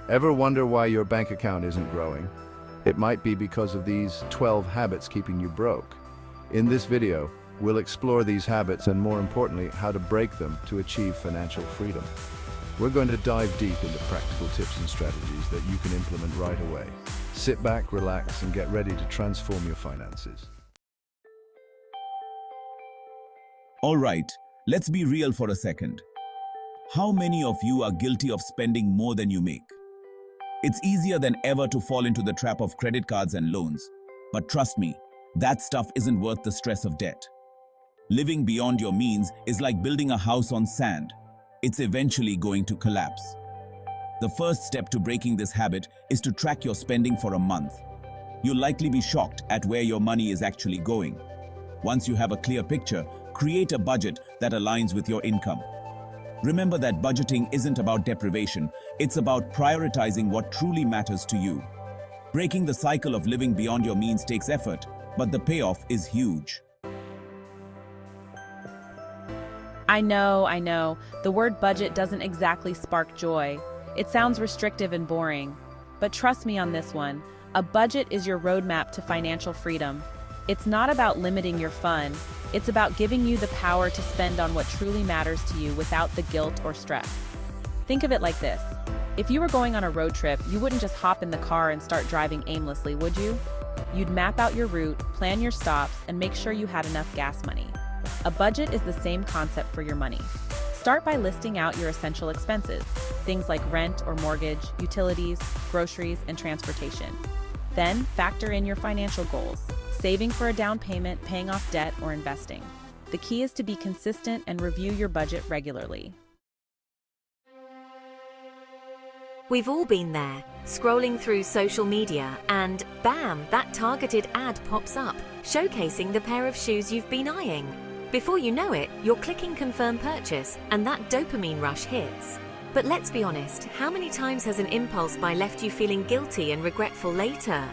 Ever wonder why your bank account isn't growing? It might be because of these 12 habits keeping you broke. In this video, we'll explore these habits and, more importantly, how to break them to achieve financial freedom. We're going to dive deep into practical tips and strategies that you can implement right away. Sit back, relax, and get ready to transform your finances. All right, let's be real for a second. How many of you are guilty of spending more than you make? It's easier than ever to fall into the trap of credit cards and loans. But trust me, that stuff isn't worth the stress of debt. Living beyond your means is like building a house on sand. It's eventually going to collapse. The first step to breaking this habit is to track your spending for a month. You'll likely be shocked at where your money is actually going. Once you have a clear picture, create a budget that aligns with your income. Remember that budgeting isn't about deprivation, it's about prioritizing what truly matters to you. Breaking the cycle of living beyond your means takes effort, but the payoff is huge. I know. The word budget doesn't exactly spark joy. It sounds restrictive and boring. But trust me on this one, a budget is your roadmap to financial freedom. It's not about limiting your fun. It's about giving you the power to spend on what truly matters to you without the guilt or stress. Think of it like this. If you were going on a road trip, you wouldn't just hop in the car and start driving aimlessly, would you? You'd map out your route, plan your stops, and make sure you had enough gas money. A budget is the same concept for your money. Start by listing out your essential expenses, things like rent or mortgage, utilities, groceries, and transportation. Then factor in your financial goals, saving for a down payment, paying off debt, or investing. The key is to be consistent and review your budget regularly. We've all been there, scrolling through social media and bam, that targeted ad pops up, showcasing the pair of shoes you've been eyeing. Before you know it, you're clicking confirm purchase and that dopamine rush hits. But let's be honest, how many times has an impulse buy left you feeling guilty and regretful later?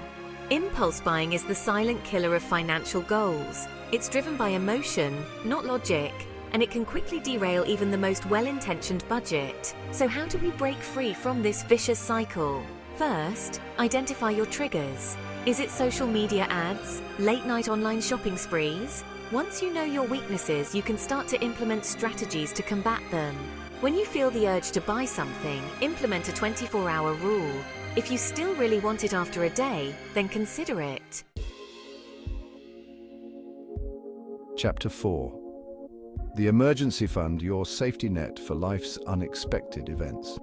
Impulse buying is the silent killer of financial goals. It's driven by emotion, not logic, and it can quickly derail even the most well-intentioned budget. So how do we break free from this vicious cycle? First, identify your triggers. Is it social media ads? Late-night online shopping sprees? Once you know your weaknesses, you can start to implement strategies to combat them. When you feel the urge to buy something, implement a 24-hour rule. If you still really want it after a day, then consider it. Chapter 4. The emergency fund, your safety net for life's unexpected events.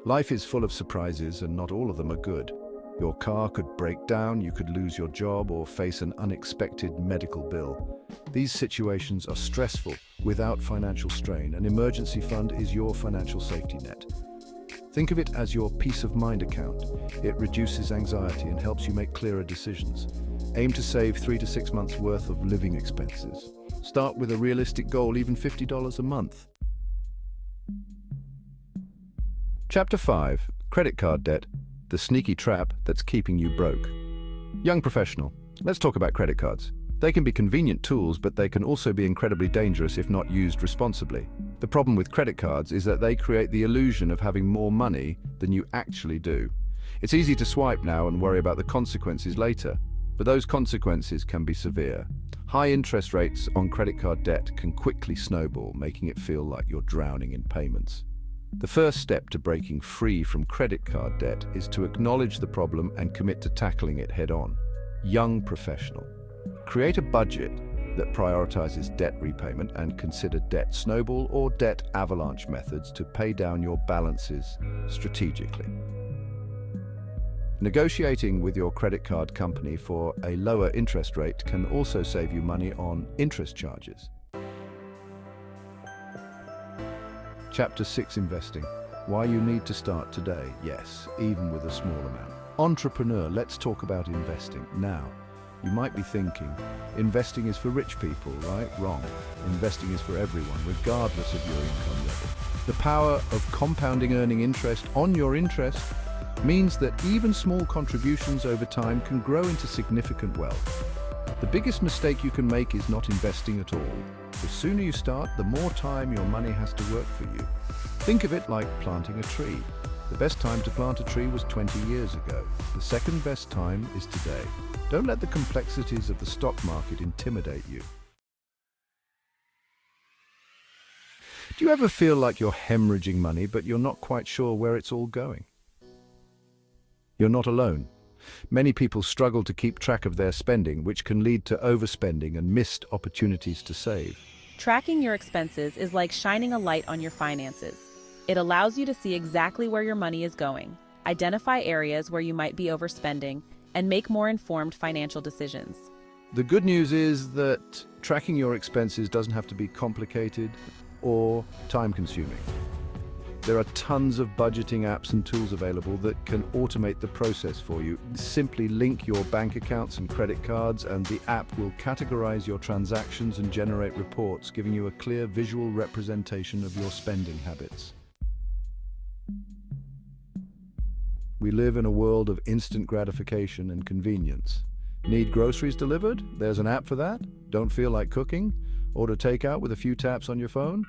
Life is full of surprises and not all of them are good. Your car could break down, you could lose your job or face an unexpected medical bill. These situations are stressful. Without financial strain, an emergency fund is your financial safety net. Think of it as your peace of mind account. It reduces anxiety and helps you make clearer decisions. Aim to save 3 to 6 months worth of living expenses. Start with a realistic goal, even $50 a month. Chapter 5. Credit card debt, the sneaky trap that's keeping you broke. Young professional, let's talk about credit cards. They can be convenient tools, but they can also be incredibly dangerous if not used responsibly. The problem with credit cards is that they create the illusion of having more money than you actually do. It's easy to swipe now and worry about the consequences later, but those consequences can be severe. High interest rates on credit card debt can quickly snowball, making it feel like you're drowning in payments. The first step to breaking free from credit card debt is to acknowledge the problem and commit to tackling it head-on. Young professional, create a budget that prioritizes debt repayment and consider debt snowball or debt avalanche methods to pay down your balances strategically. Negotiating with your credit card company for a lower interest rate can also save you money on interest charges. Chapter 6. Investing. Why you need to start today. Yes, even with a small amount. Entrepreneur, let's talk about investing now. You might be thinking, investing is for rich people, right? Wrong. Investing is for everyone, regardless of your income level. The power of compounding earning interest on your interest means that even small contributions over time can grow into significant wealth. The biggest mistake you can make is not investing at all. The sooner you start, the more time your money has to work for you. Think of it like planting a tree. The best time to plant a tree was 20 years ago. The second best time is today. Don't let the complexities of the stock market intimidate you. Do you ever feel like you're hemorrhaging money, but you're not quite sure where it's all going? You're not alone. Many people struggle to keep track of their spending, which can lead to overspending and missed opportunities to save. Tracking your expenses is like shining a light on your finances. It allows you to see exactly where your money is going, identify areas where you might be overspending, and make more informed financial decisions. The good news is that tracking your expenses doesn't have to be complicated or time-consuming. There are tons of budgeting apps and tools available that can automate the process for you. Simply link your bank accounts and credit cards, and the app will categorize your transactions and generate reports, giving you a clear visual representation of your spending habits. We live in a world of instant gratification and convenience. Need groceries delivered? There's an app for that. Don't feel like cooking? Order takeout with a few taps on your phone?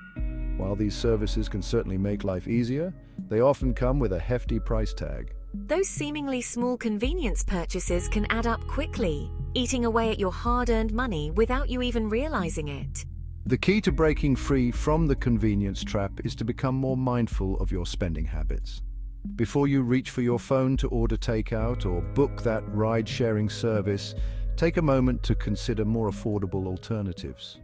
While these services can certainly make life easier, they often come with a hefty price tag. Those seemingly small convenience purchases can add up quickly, eating away at your hard-earned money without you even realizing it. The key to breaking free from the convenience trap is to become more mindful of your spending habits. Before you reach for your phone to order takeout or book that ride-sharing service, take a moment to consider more affordable alternatives.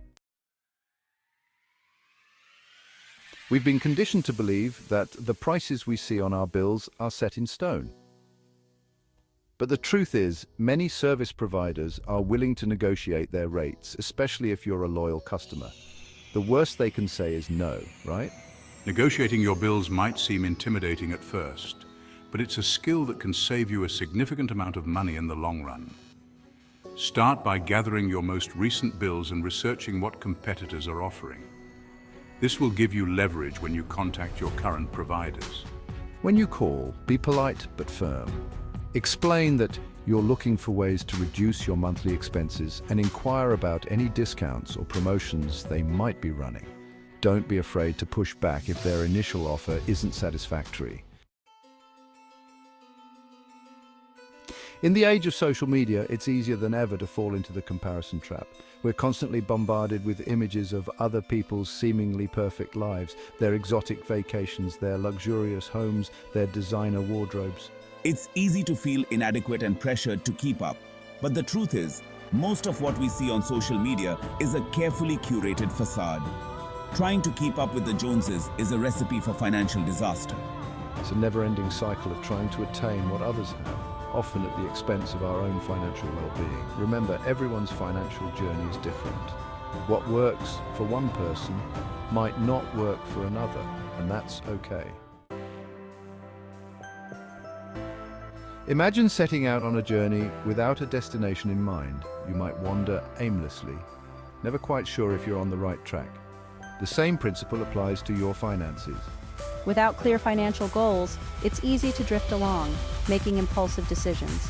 We've been conditioned to believe that the prices we see on our bills are set in stone. But the truth is, many service providers are willing to negotiate their rates, especially if you're a loyal customer. The worst they can say is no, right? Negotiating your bills might seem intimidating at first, but it's a skill that can save you a significant amount of money in the long run. Start by gathering your most recent bills and researching what competitors are offering. This will give you leverage when you contact your current providers. When you call, be polite but firm. Explain that you're looking for ways to reduce your monthly expenses and inquire about any discounts or promotions they might be running. Don't be afraid to push back if their initial offer isn't satisfactory. In the age of social media, it's easier than ever to fall into the comparison trap. We're constantly bombarded with images of other people's seemingly perfect lives, their exotic vacations, their luxurious homes, their designer wardrobes. It's easy to feel inadequate and pressured to keep up. But the truth is, most of what we see on social media is a carefully curated facade. Trying to keep up with the Joneses is a recipe for financial disaster. It's a never-ending cycle of trying to attain what others have, often at the expense of our own financial well-being. Remember, everyone's financial journey is different. What works for one person might not work for another, and that's okay. Imagine setting out on a journey without a destination in mind. You might wander aimlessly, never quite sure if you're on the right track. The same principle applies to your finances. Without clear financial goals, it's easy to drift along, making impulsive decisions.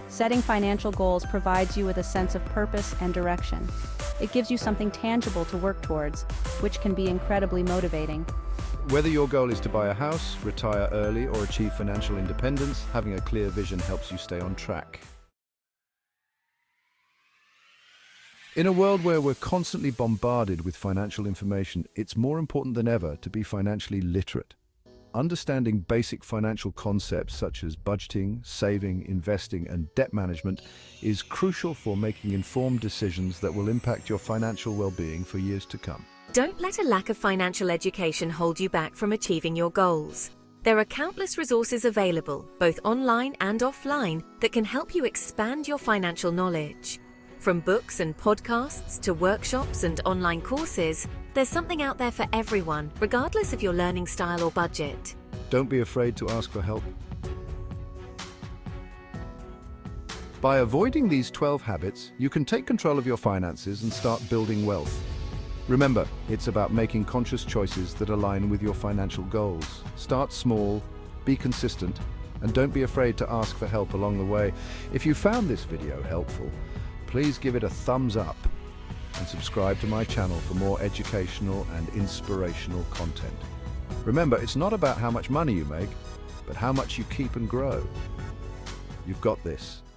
Setting financial goals provides you with a sense of purpose and direction. It gives you something tangible to work towards, which can be incredibly motivating. Whether your goal is to buy a house, retire early, or achieve financial independence, having a clear vision helps you stay on track. In a world where we're constantly bombarded with financial information, it's more important than ever to be financially literate. Understanding basic financial concepts such as budgeting, saving, investing, and debt management is crucial for making informed decisions that will impact your financial well-being for years to come. Don't let a lack of financial education hold you back from achieving your goals. There are countless resources available, both online and offline, that can help you expand your financial knowledge. From books and podcasts to workshops and online courses, there's something out there for everyone, regardless of your learning style or budget. Don't be afraid to ask for help. By avoiding these 12 habits, you can take control of your finances and start building wealth. Remember, it's about making conscious choices that align with your financial goals. Start small, be consistent, and don't be afraid to ask for help along the way. If you found this video helpful, please give it a thumbs up and subscribe to my channel for more educational and inspirational content. Remember, it's not about how much money you make, but how much you keep and grow. You've got this.